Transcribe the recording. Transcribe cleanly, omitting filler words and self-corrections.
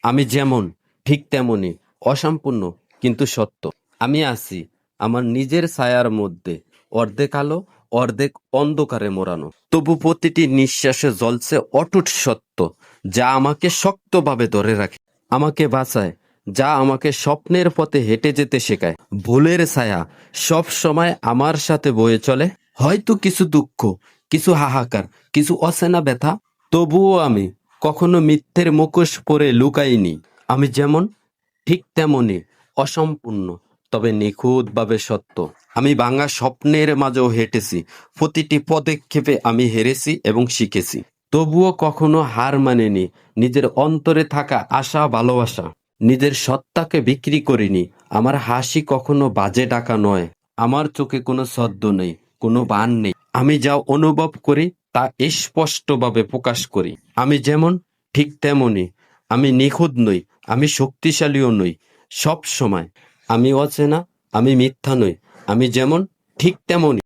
আমি যেমন ঠিক তেমনই, অসম্পূর্ণ কিন্তু সত্য। আমি আছি আমার নিজের ছায়ার মধ্যে, অর্ধেক আলো অর্ধেক অন্ধকারে মোড়ানো। তবু প্রতিটি নিঃশ্বাসে জ্বলছে অটুট সত্য, যা আমাকে শক্তভাবে ধরে রাখে, আমাকে বাঁচায়, যা আমাকে স্বপ্নের পথে হেঁটে যেতে শেখায়। ভুলের ছায়া সব সময় আমার সাথে বয়ে চলে, হয়তো কিছু দুঃখ, কিছু হাহাকার, কিছু অচেনা ব্যথা। তবুও আমি কখনো মিথ্যের মুখোশ পরে লুকাইনি। আমি যেমন ঠিক তেমনই, অসম্পূর্ণ তবে নিখুঁতভাবে সত্য। আমি ভাঙা স্বপ্নের মাঝেও হেঁটেছি, প্রতিটি পদক্ষেপে আমি হেরেছি এবং শিখেছি। তবুও কখনো হার মানিনি, নিজের অন্তরে থাকা আশা ভালোবাসা, নিজের সত্তাকে বিক্রি করিনি। আমার হাসি কখনো বাজে টাকা নয়, আমার চোখে কোনো ছদ্ম নেই, কোনো বান নেই। আমি যা অনুভব করি তা স্পষ্টভাবে প্রকাশ করি। আমি যেমন ঠিক তেমনই, আমি নিখুঁত নই, আমি শক্তিশালীও নই। সব সময় আমি অচেনা, আমি মিথ্যা নই, আমি যেমন ঠিক তেমনই।